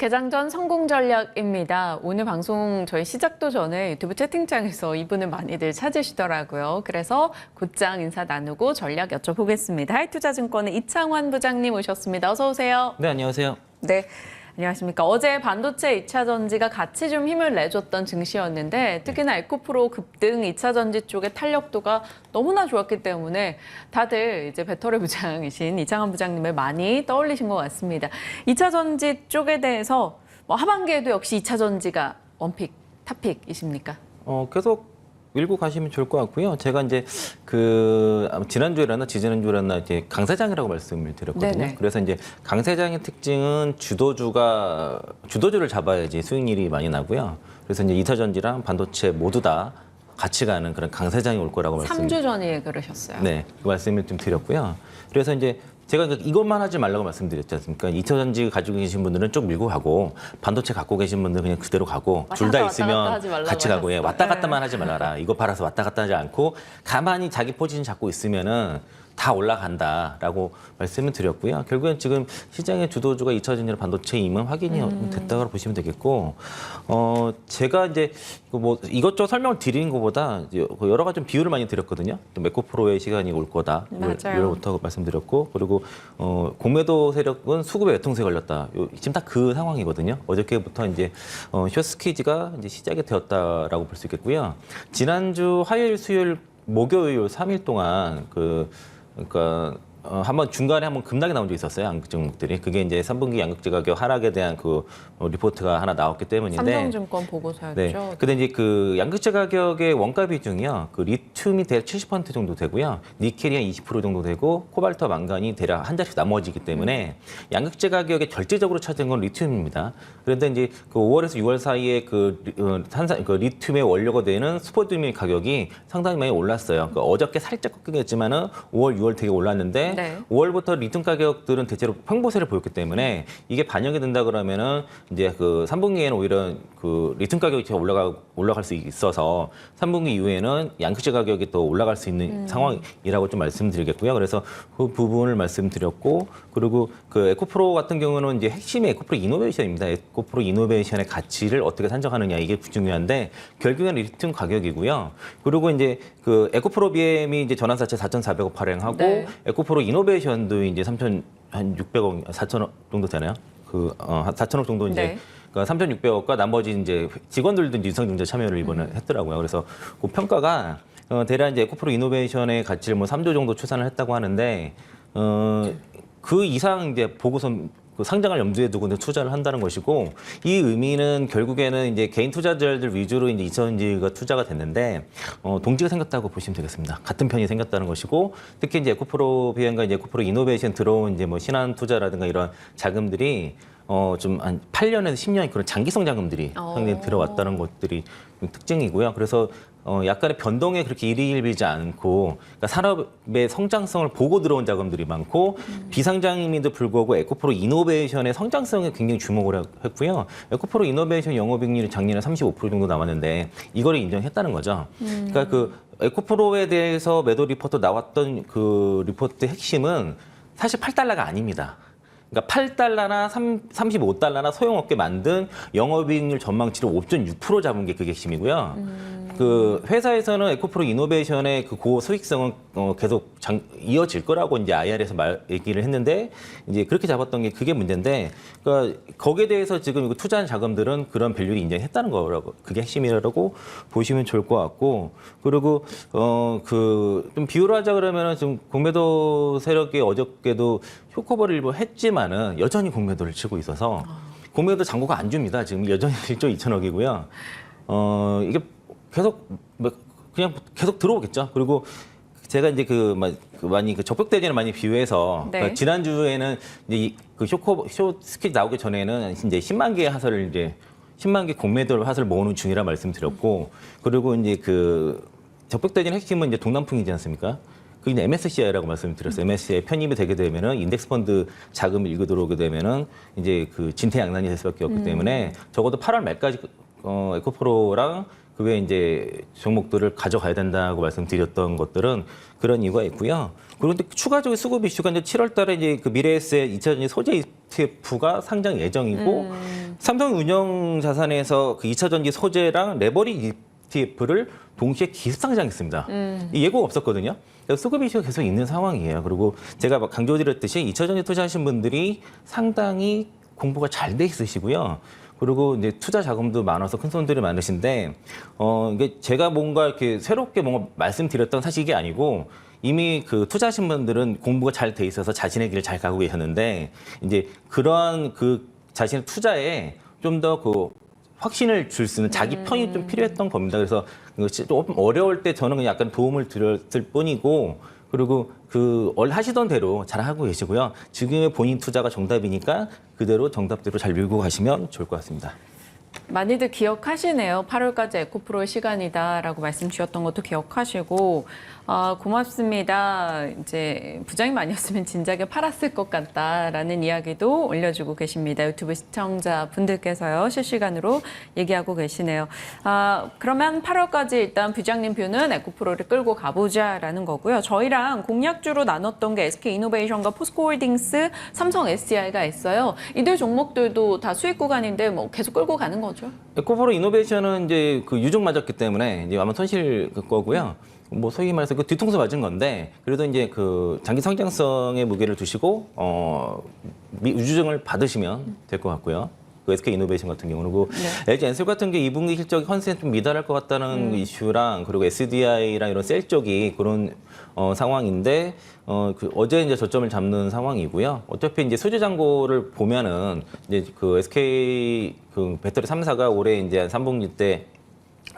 개장 전 성공 전략입니다. 오늘 방송 저희 시작도 전에 유튜브 채팅창에서 이분을 많이들 찾으시더라고요. 그래서 곧장 인사 나누고 전략 여쭤보겠습니다. 하이투자증권의 이창환 부장님 오셨습니다. 어서 오세요. 네, 안녕하세요. 네. 안녕하십니까. 어제 반도체 2차 전지가 같이 좀 힘을 내줬던 증시였는데 특히나 에코프로 급등 2차 전지 쪽의 탄력도가 너무나 좋았기 때문에 다들 이제 배터리 부장이신 이창환 부장님을 많이 떠올리신 것 같습니다. 2차 전지 쪽에 대해서 하반기에도 역시 2차 전지가 원픽, 탑픽이십니까? 계속 밀고 가시면 좋을 것 같고요. 제가 이제 지난주에나 지지난주에나 이제 강세장이라고 말씀을 드렸거든요. 네네. 그래서 이제 강세장의 특징은 주도주를 잡아야지 수익률이 많이 나고요. 그래서 이제 2차 전지랑 반도체 모두 다 같이 가는 그런 강세장이 올 거라고 3주 전에 그러셨어요. 네, 그 말씀을 좀 드렸고요. 그래서 이제 제가 이것만 하지 말라고 말씀드렸지 않습니까? 2차 전지 가지고 계신 분들은 쭉 밀고 가고 반도체 갖고 계신 분들은 그냥 그대로 가고 둘 다 있으면 같이 가고 왔다 갔다만 하지 말아라. 이거 팔아서 왔다 갔다 하지 않고 가만히 자기 포지션 잡고 있으면은 다 올라간다라고 말씀을 드렸고요. 결국엔 지금 시장의 주도주가 2차 전지나 반도체임은 확인이 됐다고 보시면 되겠고, 제가 이제 뭐 이것저것 설명을 드리는 것보다 여러 가지 좀 비율을 많이 드렸거든요. 또 메코프로의 시간이 올 거다. 맞아요. 6월부터 말씀드렸고, 그리고 공매도 세력은 수급에 외통수에 걸렸다. 지금 딱 그 상황이거든요. 어저께부터 이제 숏스퀴즈가 이제 시작이 되었다라고 볼 수 있겠고요. 지난주 화요일, 수요일, 목요일 3일 동안 그러니까 한번 중간에 한번 급락이 나온 적이 있었어요. 양극 종목들이. 그게 이제 3분기 양극재 가격 하락에 대한 리포트가 하나 나왔기 때문인데. 삼성증권 보고서였죠. 네. 근데 이제 양극재 가격의 원가 비중이요. 리튬이 대략 70% 정도 되고요. 니켈이 한 20% 정도 되고 코발트와 망간이 대략 한 자릿씩 나머지기 때문에 양극재 가격에 절대적으로 차지한 건 리튬입니다. 그런데 이제 5월에서 6월 사이에 리튬의 원료가 되는 스포디움 가격이 상당히 많이 올랐어요. 어저께 살짝 꺾이겠지만은 5월, 6월 되게 올랐는데 네. 5월부터 리튬 가격들은 대체로 횡보세를 보였기 때문에 이게 반영이 된다 그러면은 이제 3분기에는 오히려 리튬 가격이 올라갈 수 있어서 3분기 이후에는 양극재 가격이 더 올라갈 수 있는 상황이라고 좀 말씀드리겠고요. 그래서 그 부분을 말씀드렸고, 그리고 에코프로 같은 경우는 이제 핵심이 에코프로 이노베이션입니다. 에코프로 이노베이션의 가치를 어떻게 산정하느냐 이게 중요한데 결국엔 리튬 가격이고요. 그리고 이제 에코프로 BM이 이제 전환사채 4,400억 발행하고 네. 에코프로 이노베이션도 이제 3,600억, 4,000억 정도 되나요? 4,000억 정도 이제 네. 3,600억과 나머지 이제 직원들도 이제 유상증자 참여를 이번에 했더라고요. 그래서 그 평가가 대략 이제 에코프로 이노베이션의 가치를 3조 정도 추산을 했다고 하는데 그 이상 이제 보고서 상장을 염두에 두고 투자를 한다는 것이고, 이 의미는 결국에는 이제 개인 투자자들 위주로 이제 2차 전지가 투자가 됐는데 동지가 생겼다고 보시면 되겠습니다. 같은 편이 생겼다는 것이고, 특히 이제 에코프로 비행과 이제 에코프로 이노베이션 들어온 이제 신한 투자라든가 이런 자금들이 좀 한 8년에서 10년 그런 장기성 자금들이 상당히 들어왔다는 것들이 특징이고요. 그래서 약간의 변동에 그렇게 일희일비지 않고, 그러니까 산업의 성장성을 보고 들어온 자금들이 많고 비상장임에도 불구하고 에코프로 이노베이션의 성장성에 굉장히 주목을 했고요. 에코프로 이노베이션 영업이익률이 작년에 35% 정도 나왔는데 이거를 인정했다는 거죠. 그러니까 에코프로에 대해서 매도 리포트 나왔던 그 리포트의 핵심은 사실 8달러가 아닙니다. 그러니까 8달러나 35달러나 소용없게 만든 영업이익률 전망치를 5.6% 잡은 게 그게 핵심이고요. 회사에서는 에코프로 이노베이션의 고수익성은 계속 이어질 거라고 이제 IR에서 얘기를 했는데 이제 그렇게 잡았던 게 그게 문제인데, 그러니까 거기에 대해서 지금 이거 투자한 자금들은 그런 밸류를 인정했다는 거라고, 그게 핵심이라고 보시면 좋을 것 같고, 그리고 좀 비유를 하자 그러면은 좀 공매도 세력이 어저께도 쇼커버를 일부 했지만은 여전히 공매도를 치고 있어서 공매도 잔고가 안 줍니다. 지금 여전히 1조 2천억이고요. 이게 그냥 계속 들어오겠죠. 그리고 제가 이제 많이 적벽대전을 많이 비유해서 네. 그러니까 지난주에는 이제 숏스퀴즈 나오기 전에는 이제 10만 개의 하설을 이제 10만 개 공매도 하설 모으는 중이라 말씀드렸고, 그리고 이제 적벽대전 핵심은 이제 동남풍이지 않습니까? 그게 이제 MSCI라고 말씀드렸어요. MSCI 편입이 되게 되면은 인덱스 펀드 자금이 일고 들어오게 되면은 이제 진퇴양난이 될 수밖에 없기 때문에 적어도 8월 말까지 에코프로랑 그 외에 이제 종목들을 가져가야 된다고 말씀드렸던 것들은 그런 이유가 있고요. 그런데 추가적인 수급 이슈가 이제 7월 달에 이제 그 미래에셋 2차전지 소재 ETF가 상장 예정이고 삼성 운영 자산에서 그 2차전지 소재랑 레버리지 ETF를 동시에 기습 상장했습니다. 이 예고가 없었거든요. 그래서 수급 이슈가 계속 있는 상황이에요. 그리고 제가 강조드렸듯이 2차전지 투자하신 분들이 상당히 공부가 잘 돼 있으시고요. 그리고 이제 투자 자금도 많아서 큰 손들이 많으신데, 이게 제가 뭔가 이렇게 새롭게 뭔가 말씀드렸던 사실 이게 아니고, 이미 그 투자하신 분들은 공부가 잘 돼 있어서 자신의 길을 잘 가고 계셨는데, 이제 그러한 그 자신의 투자에 좀 더 그 확신을 줄 수 있는 자기 편이 좀 필요했던 겁니다. 그래서 조금 어려울 때 저는 그냥 약간 도움을 드렸을 뿐이고, 그리고 그 원래 하시던 대로 잘 하고 계시고요. 지금의 본인 투자가 정답이니까 그대로 정답대로 잘 밀고 가시면 좋을 것 같습니다. 많이들 기억하시네요. 8월까지 에코프로의 시간이다라고 말씀 주셨던 것도 기억하시고 고맙습니다. 이제 부장님 아니었으면 진작에 팔았을 것 같다라는 이야기도 올려주고 계십니다. 유튜브 시청자분들께서요. 실시간으로 얘기하고 계시네요. 그러면 8월까지 일단 부장님 뷰는 에코프로를 끌고 가보자라는 거고요. 저희랑 공약주로 나눴던 게 SK이노베이션과 포스코홀딩스, 삼성 SDI가 있어요. 이들 종목들도 다 수익 구간인데 뭐 계속 끌고 가는 거죠? 에코프로 이노베이션은 이제 그 유족 맞았기 때문에 이제 아마 손실 거고요. 뭐 소위 말해서 그 뒤통수 맞은 건데 그래도 이제 그 장기 성장성의 무게를 두시고 유주증을 받으시면 될 것 같고요. 그 SK 이노베이션 같은 경우는 그리고 LG 엔솔 같은 게 2분기 실적이 컨센 좀 미달할 것 같다는 이슈랑 그리고 SDI랑 이런 셀 쪽이 그런 상황인데 어제 이제 저점을 잡는 상황이고요. 어차피 이제 수주 잔고를 보면은 이제 그 SK 그 배터리 3사가 올해 이제 한 3분기 때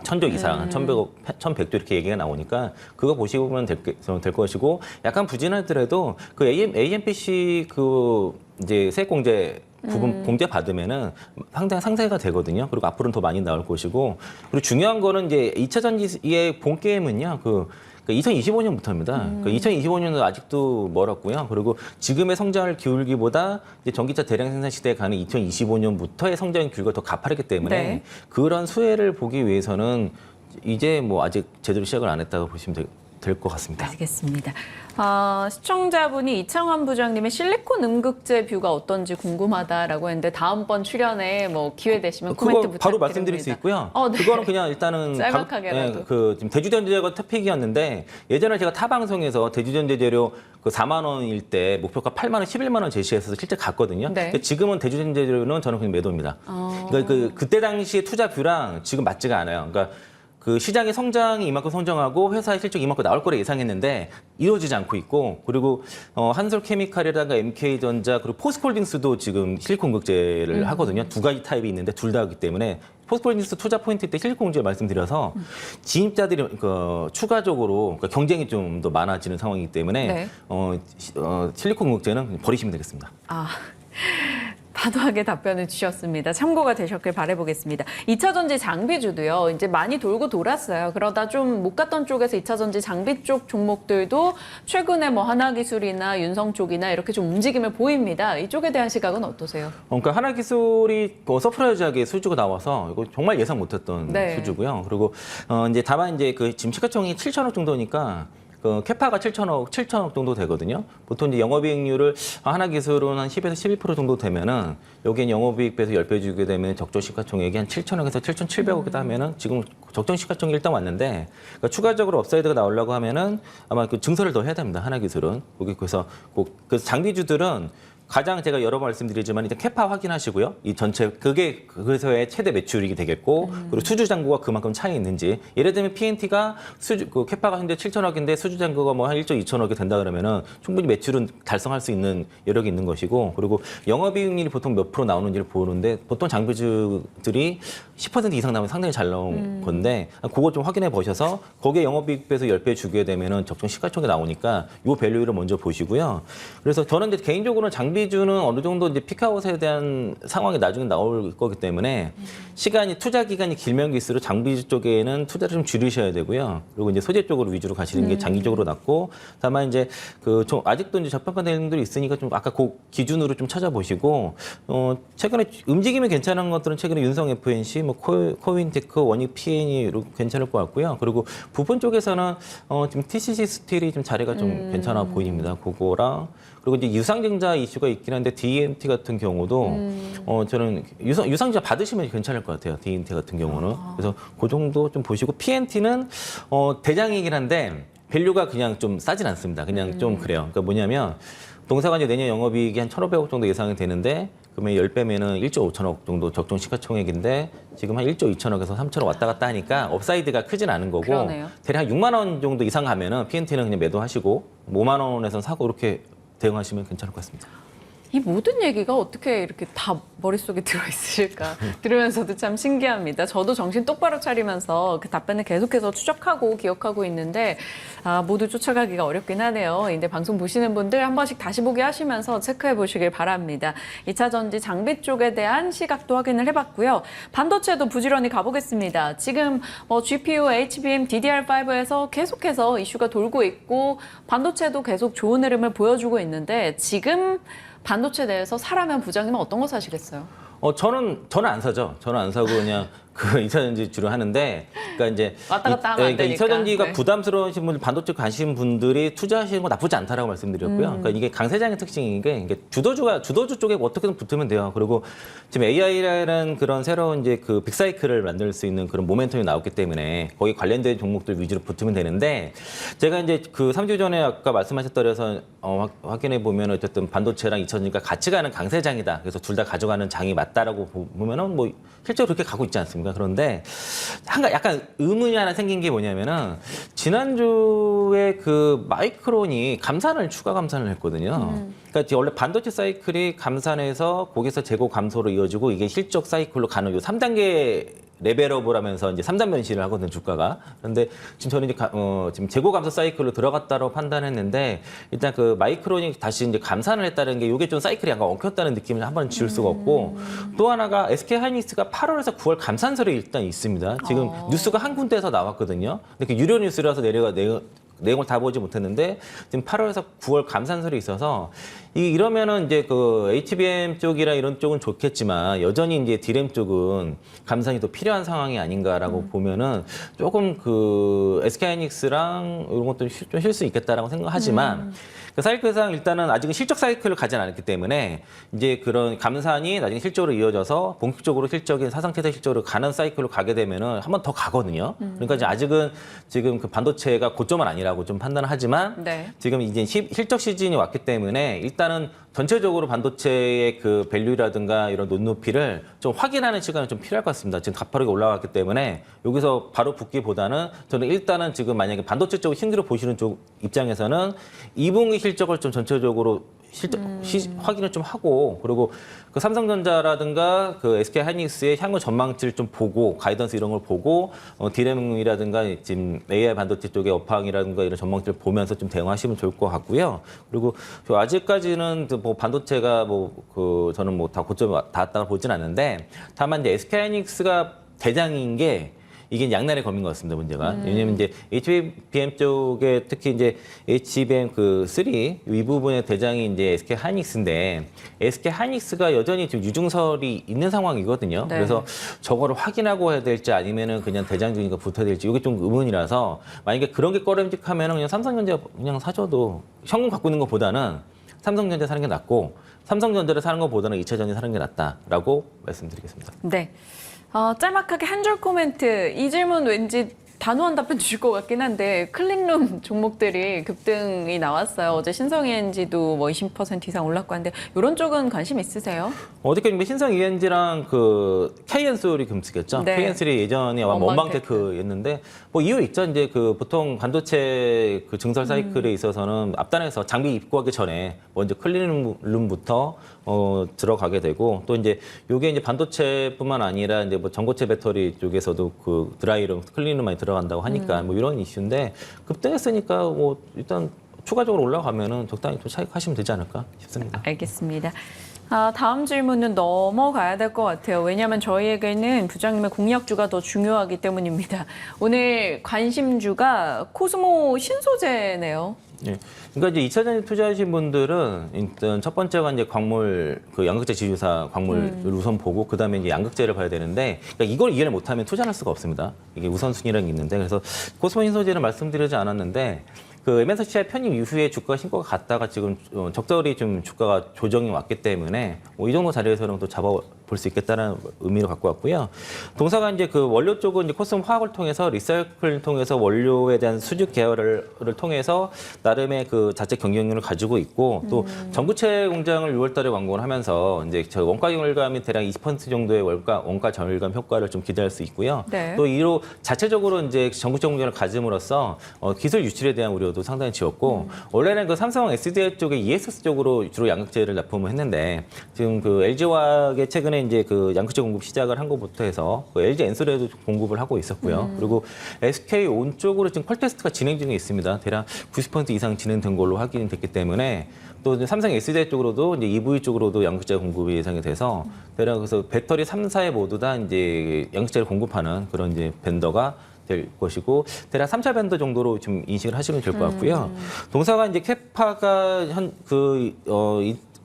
1,000조 이상, 1,100억, 1,100조 이렇게 얘기가 나오니까 그거 보시면 될 것이고 약간 부진하더라도 그 AMPC 그 이제 세액 공제 부분 공제 받으면은 상당히 상세가 되거든요. 그리고 앞으로는 더 많이 나올 것이고 그리고 중요한 거는 이제 2차 전지의 본 게임은요. 2025년부터입니다. 2025년은 아직도 멀었고요. 그리고 지금의 성장을 기울기보다 이제 전기차 대량 생산 시대에 가는 2025년부터의 성장 기울기가 더 가파르기 때문에 그런 수혜를 보기 위해서는 이제 뭐 아직 제대로 시작을 안 했다고 보시면 될 것 같습니다. 알겠습니다. 시청자분이 이창환 부장님의 실리콘 음극재 뷰가 어떤지 궁금하다라고 했는데 다음번 출연에 뭐 기회 되시면 코멘트 그거 부탁드립니다. 바로 말씀드릴 수 있고요. 네. 그거는 그냥 일단은 짤막하게라도. 그 지금 대주전자재가 토픽이었는데 예전에 제가 타 방송에서 대주전자 재료 그 4만 원일 때 목표가 8만 원, 11만 원 제시해서 실제 갔거든요. 네. 근데 지금은 대주전자 재료는 저는 그냥 매도입니다. 그러니까 그때 당시의 투자 뷰랑 지금 맞지가 않아요. 그러니까 그 시장의 성장이 이만큼 성장하고 회사의 실적이 이만큼 나올 거라 예상했는데 이루어지지 않고 있고 그리고 한솔케미칼이라든가 MK전자 그리고 포스코홀딩스도 지금 실리콘 극제를 하거든요. 두 가지 타입이 있는데 둘 다 하기 때문에 포스코홀딩스 투자 포인트 때 실리콘 극제 말씀드려서 진입자들이 추가적으로 경쟁이 좀 더 많아지는 상황이기 때문에 실리콘 극제는 버리시면 되겠습니다. 단호하게 답변을 주셨습니다. 참고가 되셨길 바라보겠습니다. 2차 전지 장비주도요. 이제 많이 돌고 돌았어요. 그러다 좀 못 갔던 쪽에서 2차 전지 장비 쪽 종목들도 최근에 뭐 하나기술이나 윤성 쪽이나 이렇게 좀 움직임을 보입니다. 이쪽에 대한 시각은 어떠세요? 그러니까 하나기술이 서프라이즈하게 수주가 나와서 이거 정말 예상 못했던 수주고요. 그리고 이제 다만 이제 그 지금 시가총액이 7천억 정도니까. 그 캐파가 7천억 정도 되거든요. 보통 이제 영업이익률을 하나기술은 한 10에서 12% 정도 되면은 여기엔 영업이익 배에서 10배 주게 되면 적정 시가총액이 한 7천억에서 7,700억이다 하면은 지금 적정 시가총액이 일단 왔는데 그러니까 추가적으로 업사이드가 나오려고 하면은 아마 그 증설을 더 해야 됩니다. 하나기술은. 그래서 장비주들은 가장 제가 여러 번 말씀드리지만 일단 캐파 확인하시고요. 이 전체 그게 그래서의 최대 매출이익이 되겠고 그리고 수주 잔고가 그만큼 차이 있는지 예를 들면 PNT가 그 캐파가 현재 7천억인데 수주 잔고가 뭐 한 1조 2천억이 된다 그러면은 충분히 매출은 달성할 수 있는 여력이 있는 것이고 그리고 영업이익률이 보통 몇 프로 나오는지를 보는데 보통 장비주들이 10% 이상 나오면 상당히 잘 나온 건데 그거 좀 확인해 보셔서 거기에 영업이익 배에서 10배 주게 되면은 적정 시가총액이 나오니까 요 밸류를 먼저 보시고요. 그래서 저는 이제 개인적으로는 장비 장비주는 어느 정도 이제 피크아웃에 대한 상황이 나중에 나올 거기 때문에 투자 기간이 길면 길수록 장비주 쪽에는 투자를 좀 줄이셔야 되고요. 그리고 이제 소재 쪽으로 위주로 가시는 게 장기적으로 낫고, 다만 이제 좀 아직도 이제 적합한 대응들이 있으니까 좀 아까 그 기준으로 좀 찾아보시고, 최근에 움직임이 괜찮은 것들은 최근에 윤성 FNC, 뭐 코윈테크, 원익 PN이 괜찮을 것 같고요. 그리고 부품 쪽에서는 지금 TCC 스틸이 좀 자리가 좀 괜찮아 보입니다. 그거랑 그리고 이제 유상증자 이슈가 있긴 한데 DMT 같은 경우도 저는 유상증자 받으시면 괜찮을 것 같아요. DMT 같은 경우는. 그래서 그 정도 좀 보시고, PNT는 대장이긴 한데 밸류가 그냥 좀 싸진 않습니다. 그냥 좀 그래요. 그러니까 뭐냐면 동사관이 내년 영업이익이 한 1,500억 정도 예상이 되는데, 그러면 10배면은 1조 5천억 정도 적정 시가총액인데 지금 한 1조 2천억에서 3천억 왔다 갔다 하니까 업사이드가 크진 않은 거고, 그러네요. 대략 한 6만 원 정도 이상 가면은 PNT는 그냥 매도하시고 5만 원에선 사고 이렇게 대응하시면 괜찮을 것 같습니다. 이 모든 얘기가 어떻게 이렇게 다 머릿속에 들어있으실까 들으면서도 참 신기합니다. 저도 정신 똑바로 차리면서 그 답변을 계속해서 추적하고 기억하고 있는데 모두 쫓아가기가 어렵긴 하네요. 근데 방송 보시는 분들 한 번씩 다시 보기 하시면서 체크해 보시길 바랍니다. 2차 전지 장비 쪽에 대한 시각도 확인을 해봤고요. 반도체도 부지런히 가보겠습니다. 지금 GPU, HBM, DDR5에서 계속해서 이슈가 돌고 있고 반도체도 계속 좋은 흐름을 보여주고 있는데, 지금 반도체 내에서 사라면 부장님은 어떤 거 사시겠어요? 저는 안 사죠. 저는 안 사고 그냥 그 2차 전지 주로 하는데, 그러니까 이제 왔다 갔다 하면 안 되니까. 2차 전지가 네. 부담스러우신 분들, 반도체 가신 분들이 투자하시는 거 나쁘지 않다라고 말씀드렸고요. 그러니까 이게 강세장의 특징인 게, 이게 주도주 쪽에 어떻게든 붙으면 돼요. 그리고 지금 AI라는 그런 새로운 이제 그 빅사이클을 만들 수 있는 그런 모멘텀이 나왔기 때문에 거기 관련된 종목들 위주로 붙으면 되는데, 제가 이제 그 3주 전에 아까 말씀하셨더라서 확인해 보면 어쨌든 반도체랑 2차 전지가 같이 가는 강세장이다. 그래서 둘 다 가져가는 장이 맞다라고 보면은 뭐 실제로 그렇게 가고 있지 않습니까? 그런데 약간 의문이 하나 생긴 게 뭐냐면은, 지난주에 그 마이크론이 추가 감산을 했거든요. 그러니까 원래 반도체 사이클이 감산해서 거기서 재고 감소로 이어지고 이게 실적 사이클로 가는 요 3단계 레벨업을 하면서 이제 3단 변신을 하거든요, 주가가. 그런데 지금 저는 이제 지금 재고 감소 사이클로 들어갔다고 판단했는데, 일단 그 마이크론이 다시 이제 감산을 했다는 게 이게 좀 사이클이 약간 엉켰다는 느낌을 한번 지울 수가 없고, 또 하나가 SK 하이닉스가 8월에서 9월 감산설이 일단 있습니다. 지금 뉴스가 한 군데에서 나왔거든요. 근데 그 유료 뉴스라서 내용을 다 보지 못했는데 지금 8월에서 9월 감산설이 있어서, 이러면은 이제 그 HBM 쪽이랑 이런 쪽은 좋겠지만 여전히 이제 D램 쪽은 감산이 더 필요한 상황이 아닌가라고 보면은 조금 그 SK하이닉스랑 이런 것도 좀 쉴 수 있겠다라고 생각하지만, 그 사이클상 일단은 아직은 실적 사이클을 가진 않았기 때문에 이제 그런 감산이 나중에 실적으로 이어져서 본격적으로 실적인 사상체대 실적으로 가는 사이클로 가게 되면은 한 번 더 가거든요. 그러니까 이제 아직은 지금 그 반도체가 고점은 아니라고 좀 판단하지만, 네. 지금 이제 실적 시즌이 왔기 때문에 일단은 전체적으로 반도체의 그 밸류라든가 이런 눈높이를 좀 확인하는 시간이 좀 필요할 것 같습니다. 지금 가파르게 올라갔기 때문에 여기서 바로 붙기보다는 저는 일단은 지금 만약에 반도체 쪽을 힘들어 보시는 쪽 입장에서는 2분기 실적을 좀 전체적으로 확인을 좀 하고, 그리고 그 삼성전자라든가 그 SK 하이닉스의 향후 전망치를 좀 보고, 가이던스 이런 걸 보고, D램이라든가 지금 AI 반도체 쪽의 업황이라든가 이런 전망치를 보면서 좀 대응하시면 좋을 것 같고요. 그리고 아직까지는 뭐 반도체가 저는 뭐 다 고점에 닿았다고 보진 않는데, 다만 이제 SK 하이닉스가 대장인 게 이게 양날의 검인 것 같습니다, 문제가. 왜냐면 이제 HBM 쪽에 특히 이제 HBM 그 3, 이 부분의 대장이 이제 SK 하이닉스인데, SK 하이닉스가 여전히 지금 유증설이 있는 상황이거든요. 네. 그래서 저거를 확인하고 해야 될지 아니면은 그냥 대장 중이니까 붙어야 될지 이게 좀 의문이라서, 만약에 그런 게 꺼림직하면은 그냥 삼성전자 그냥 사줘도 현금 갖고 있는 것보다는 삼성전자 사는 게 낫고, 삼성전자를 사는 것보다는 2차 전지 사는 게 낫다라고 말씀드리겠습니다. 네. 짤막하게 한 줄 코멘트. 이 질문 왠지 단호한 답변 주실 것 같긴 한데, 클린룸 종목들이 급등이 나왔어요. 어제 신성ENG도 뭐 20% 이상 올랐고 하는데, 이런 쪽은 관심 있으세요? 어저께 신성ENG랑 그 KN솔이 금쓰겠죠. 네. KN3 예전에 원방테크였는데 뭐 이유 있죠. 이제 그 보통 반도체 그 증설 사이클에 있어서는 앞단에서 장비 입고하기 전에 먼저 클린룸부터 들어가게 되고, 또 이제 요게 이제 반도체뿐만 아니라 이제 뭐 전고체 배터리 쪽에서도 그 드라이룸, 클린룸 많이 들어간다고 하니까 뭐 이런 이슈인데, 급등했으니까 뭐 일단 추가적으로 올라가면은 적당히 또 차익하시면 되지 않을까 싶습니다. 알겠습니다. 다음 질문은 넘어가야 될 것 같아요. 왜냐하면 저희에게는 부장님의 공약주가 더 중요하기 때문입니다. 오늘 관심주가 코스모 신소재네요. 예. 그러니까 이제 2차 전지 투자하신 분들은 일단 첫 번째가 이제 광물 그 양극재 지주사 광물을 우선 보고 그다음에 이제 양극재를 봐야 되는데 그러니까 이걸 이해를 못하면 투자할 수가 없습니다. 이게 우선순위라는 게 있는데 그래서 코스모 신소재는 말씀드리지 않았는데 그 MSCI 편입 이후에 주가 신고가 갔다가 지금 적절히 좀 주가가 조정이 왔기 때문에 이 정도 자리에서는 또 잡아볼 수 있겠다는 의미로 갖고 왔고요. 동사가 이제 그 원료 쪽은 이제 코스모 화학을 통해서 리사이클을 통해서 원료에 대한 수직 계열을 통해서 나름의 그 자체 경쟁력을 가지고 있고 또 전구체 공장을 6월달에 완공을 하면서 이제 저 원가 절감이 대략 20% 정도의 원가 절감 효과를 좀 기대할 수 있고요. 네. 또 이로 자체적으로 이제 전구체 공장을 가짐으로써 기술 유출에 대한 우려 도 상당히 지었고 원래는 그 삼성 SDI 쪽에 ESS 쪽으로 주로 양극재를 납품을 했는데 지금 그 LG화학의 최근에 이제 그 양극재 공급 시작을 한 것부터 해서 그 LG 엔솔에도 공급을 하고 있었고요. 그리고 SK온 쪽으로 지금 퀄 테스트가 진행 중에 있습니다. 대략 90% 이상 진행된 걸로 확인이 됐기 때문에 또 이제 삼성 SDI 쪽으로도 이제 EV 쪽으로도 양극재 공급이 예상이 돼서 대략 그래서 배터리 3사에 모두 다 이제 양극재를 공급하는 그런 이제 벤더가 될 것이고 대략 3차 밴드 정도로 좀 인식을 하시면 될 것 같고요. 동사가 이제 캐파가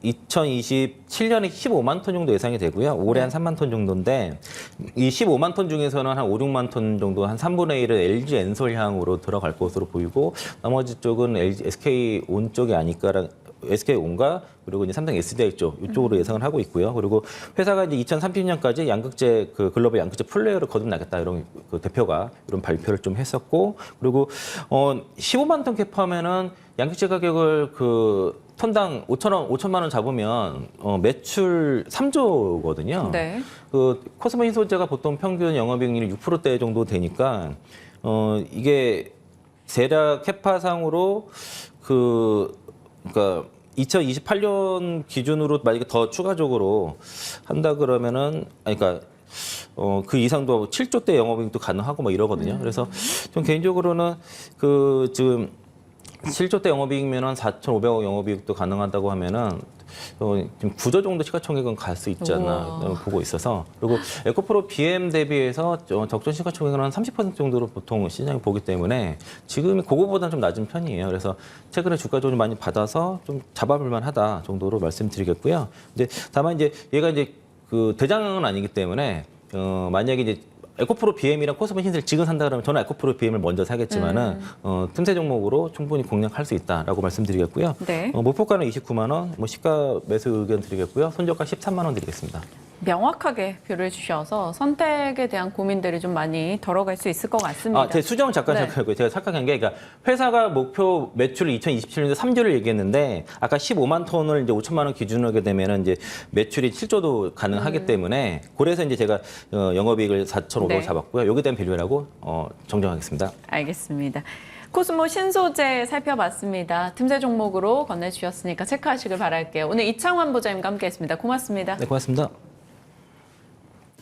2027년에 15만 톤 정도 예상이 되고요. 올해 한 3만 톤 정도인데 이 15만 톤 중에서는 한 5, 6만 톤 정도 한 3분의 1은 LG 엔솔향으로 들어갈 것으로 보이고 나머지 쪽은 LG SK온 쪽이 아닐까라 SK온과 그리고 이제 삼성 SDI 쪽 이쪽으로 예상을 하고 있고요. 그리고 회사가 이제 2030년까지 양극재 그 글로벌 양극재 플레이어를 거듭나겠다 이런 그 대표가 이런 발표를 좀 했었고 그리고 15만 톤 캐파면은 양극재 가격을 그 톤당 5천만 원 잡으면 매출 3조거든요. 네. 그 코스모 신소재가 보통 평균 영업이익률이 6%대 정도 되니까 이게 대략 캐파상으로 그러니까 2028년 기준으로 만약에 더 추가적으로 한다 그러면은 그러니까 그 이상도 7조대 영업이익도 가능하고 뭐 이러거든요. 그래서 좀 개인적으로는 그 지금 7조대 영업이익면 한 4,500억 영업이익도 가능하다고 하면은 지금 9조 정도 시가총액은 갈 수 있지 않나 보고 있어서 그리고 에코프로 BM 대비해서 적정 시가총액은 한 30% 정도로 보통 시장이 보기 때문에 지금이 그거보다는 좀 낮은 편이에요. 그래서 최근에 주가 조정을 많이 받아서 좀 잡아볼 만하다 정도로 말씀드리겠고요. 근데 다만 이제 얘가 이제 그 대장은 아니기 때문에 만약에 이제 에코프로 BM이랑 코스모 신소재를 지금 산다 그러면 저는 에코프로 BM을 먼저 사겠지만은 틈새 종목으로 충분히 공략할 수 있다라고 말씀드리겠고요. 네. 목표가는 29만 원, 뭐 시가 매수 의견 드리겠고요. 손절가 13만 원 드리겠습니다. 명확하게 표를 주셔서 선택에 대한 고민들이 좀 많이 덜어갈 수 있을 것 같습니다. 제 수정 잠깐 네. 생각하고요. 제가 착각한 게, 그러니까 회사가 목표 매출을 2027년도 3조를 얘기했는데 아까 15만 톤을 이제 5천만 원 기준으로 하게 되면은 이제 매출이 7조도 가능하기 때문에 그래서 이제 제가 영업이익을 4,500억 네. 잡았고요. 여기에 대한 밸류라고 정정하겠습니다. 알겠습니다. 코스모 신소재 살펴봤습니다. 틈새 종목으로 건네주셨으니까 체크하시길 바랄게요. 오늘 이창환 부장님과 함께했습니다. 고맙습니다. 네, 고맙습니다.